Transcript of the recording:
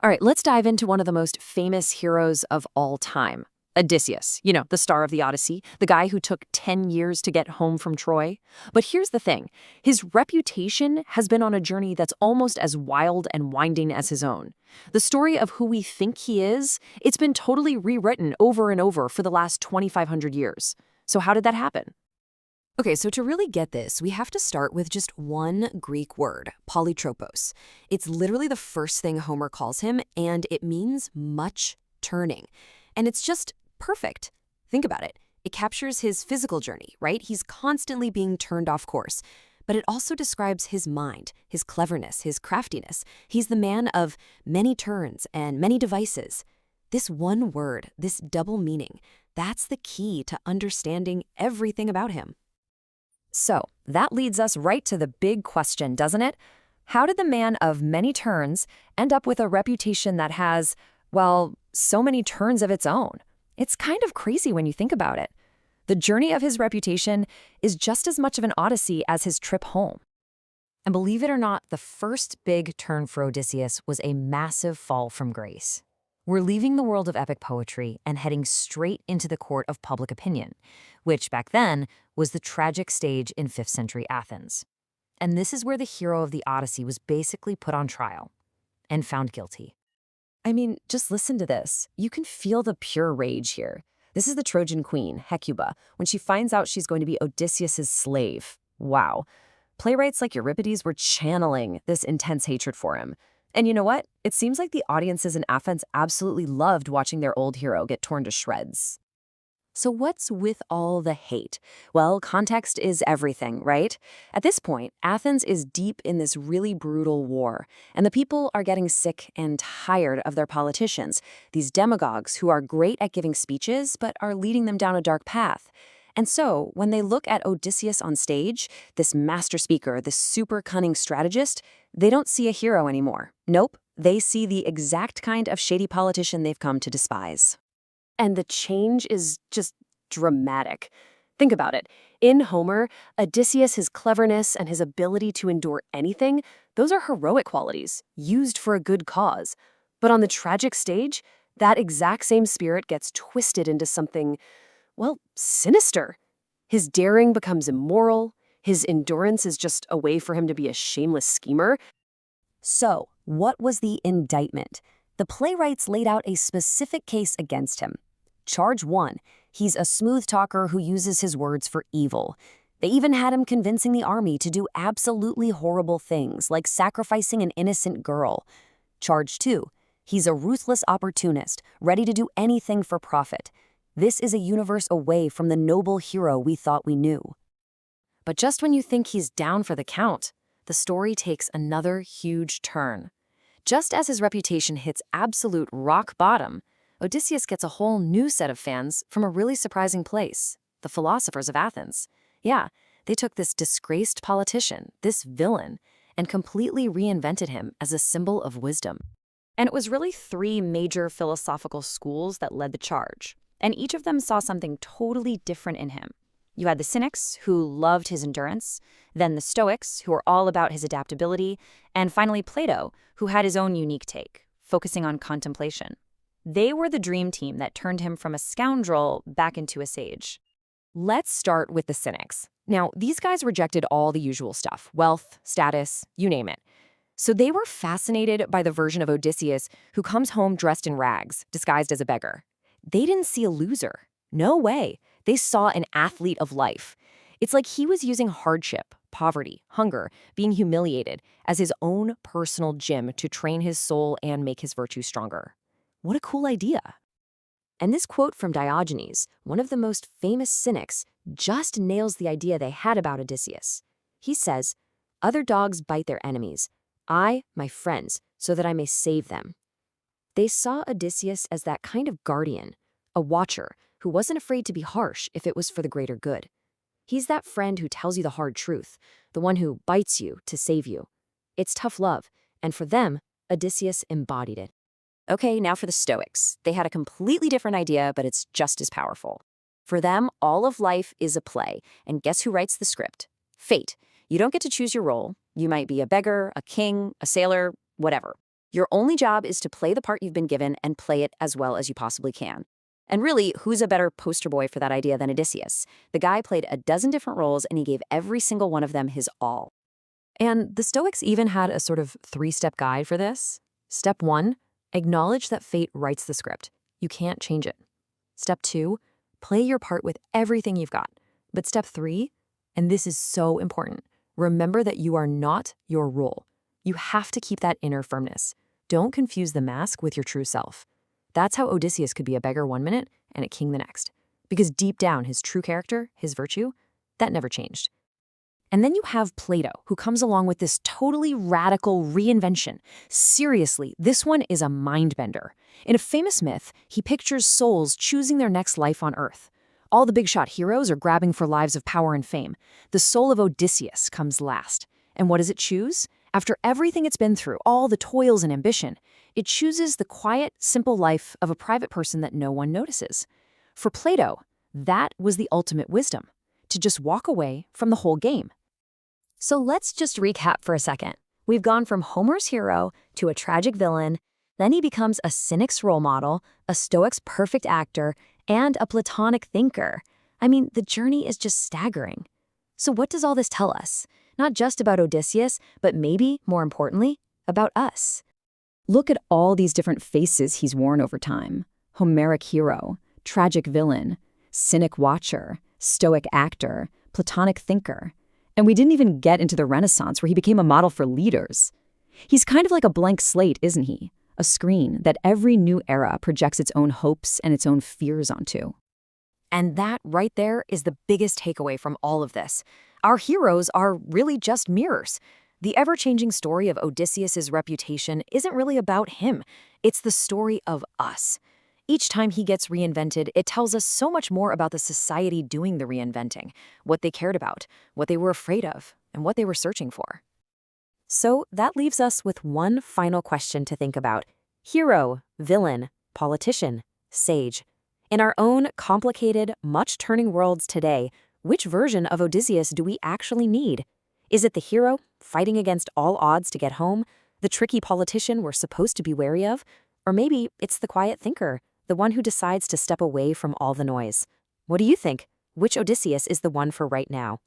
All right, let's dive into one of the most famous heroes of all time. Odysseus, the star of the Odyssey, the guy who took 10 years to get home from Troy. But here's the thing, his reputation has been on a journey that's almost as wild and winding as his own. The story of who we think he is, it's been totally rewritten over and over for the last 2,500 years. So how did that happen? Okay, so to really get this, we have to start with just one Greek word, polytropos. It's literally the first thing Homer calls him, and it means much turning. And it's just perfect. Think about it. It captures his physical journey, right? He's constantly being turned off course. But it also describes his mind, his cleverness, his craftiness. He's the man of many turns and many devices. This one word, this double meaning, that's the key to understanding everything about him. So, that leads us right to the big question, doesn't it? How did the man of many turns end up with a reputation that has, well, so many turns of its own? It's kind of crazy when you think about it. The journey of his reputation is just as much of an odyssey as his trip home. And believe it or not, the first big turn for Odysseus was a massive fall from grace. We're leaving the world of epic poetry and heading straight into the court of public opinion, which back then was the tragic stage in 5th century Athens. And this is where the hero of the Odyssey was basically put on trial and found guilty. I mean, just listen to this. You can feel the pure rage here. This is the Trojan queen, Hecuba, when she finds out she's going to be Odysseus's slave. Wow. Playwrights like Euripides were channeling this intense hatred for him. And you know what? It seems like the audiences in Athens absolutely loved watching their old hero get torn to shreds. So what's with all the hate? Well, context is everything, right? At this point, Athens is deep in this really brutal war, and the people are getting sick and tired of their politicians, these demagogues who are great at giving speeches but are leading them down a dark path. And so, when they look at Odysseus on stage, this master speaker, this super cunning strategist, they don't see a hero anymore. Nope, they see the exact kind of shady politician they've come to despise. And the change is just dramatic. Think about it. In Homer, Odysseus, his cleverness and his ability to endure anything, those are heroic qualities, used for a good cause. But on the tragic stage, that exact same spirit gets twisted into something, well, sinister. His daring becomes immoral. His endurance is just a way for him to be a shameless schemer. So, what was the indictment? The playwrights laid out a specific case against him. Charge 1, he's a smooth talker who uses his words for evil. They even had him convincing the army to do absolutely horrible things, like sacrificing an innocent girl. Charge 2, he's a ruthless opportunist, ready to do anything for profit. This is a universe away from the noble hero we thought we knew. But just when you think he's down for the count, the story takes another huge turn. Just as his reputation hits absolute rock bottom, Odysseus gets a whole new set of fans from a really surprising place, the philosophers of Athens. Yeah, they took this disgraced politician, this villain, and completely reinvented him as a symbol of wisdom. And it was really 3 major philosophical schools that led the charge, and each of them saw something totally different in him. You had the Cynics, who loved his endurance, then the Stoics, who were all about his adaptability, and finally Plato, who had his own unique take, focusing on contemplation. They were the dream team that turned him from a scoundrel back into a sage. Let's start with the Cynics. Now, these guys rejected all the usual stuff, wealth, status, you name it. So they were fascinated by the version of Odysseus who comes home dressed in rags, disguised as a beggar. They didn't see a loser. No way. They saw an athlete of life. It's like he was using hardship, poverty, hunger, being humiliated as his own personal gym to train his soul and make his virtue stronger. What a cool idea. And this quote from Diogenes, one of the most famous cynics, just nails the idea they had about Odysseus. He says, "Other dogs bite their enemies. I, my friends, so that I may save them." They saw Odysseus as that kind of guardian, a watcher who wasn't afraid to be harsh if it was for the greater good. He's that friend who tells you the hard truth, the one who bites you to save you. It's tough love, and for them, Odysseus embodied it. Okay, now for the Stoics. They had a completely different idea, but it's just as powerful. For them, all of life is a play, and guess who writes the script? Fate. You don't get to choose your role. You might be a beggar, a king, a sailor, whatever. Your only job is to play the part you've been given and play it as well as you possibly can. And really, who's a better poster boy for that idea than Odysseus? The guy played a dozen different roles and he gave every single one of them his all. And the Stoics even had a sort of 3-step guide for this. Step 1, acknowledge that fate writes the script. You can't change it. Step 2, play your part with everything you've got. But step 3, and this is so important, remember that you are not your role. You have to keep that inner firmness. Don't confuse the mask with your true self. That's how Odysseus could be a beggar one minute and a king the next. Because deep down, his true character, his virtue, that never changed. And then you have Plato, who comes along with this totally radical reinvention. Seriously, this one is a mind-bender. In a famous myth, he pictures souls choosing their next life on Earth. All the big-shot heroes are grabbing for lives of power and fame. The soul of Odysseus comes last. And what does it choose? After everything it's been through, all the toils and ambition, it chooses the quiet, simple life of a private person that no one notices. For Plato, that was the ultimate wisdom, to just walk away from the whole game. So let's just recap for a second. We've gone from Homer's hero to a tragic villain, then he becomes a cynic's role model, a Stoic's perfect actor, and a Platonic thinker. I mean, the journey is just staggering. So what does all this tell us? Not just about Odysseus, but maybe, more importantly, about us. Look at all these different faces he's worn over time. Homeric hero, tragic villain, cynic watcher, Stoic actor, Platonic thinker. And we didn't even get into the Renaissance where he became a model for leaders. He's kind of like a blank slate, isn't he? A screen that every new era projects its own hopes and its own fears onto. And that right there is the biggest takeaway from all of this. Our heroes are really just mirrors. The ever-changing story of Odysseus's reputation isn't really about him. It's the story of us. Each time he gets reinvented, it tells us so much more about the society doing the reinventing, what they cared about, what they were afraid of, and what they were searching for. So that leaves us with one final question to think about. Hero, villain, politician, sage. In our own complicated, much-turning worlds today, which version of Odysseus do we actually need? Is it the hero, fighting against all odds to get home, the tricky politician we're supposed to be wary of? Or maybe it's the quiet thinker, the one who decides to step away from all the noise. What do you think? Which Odysseus is the one for right now?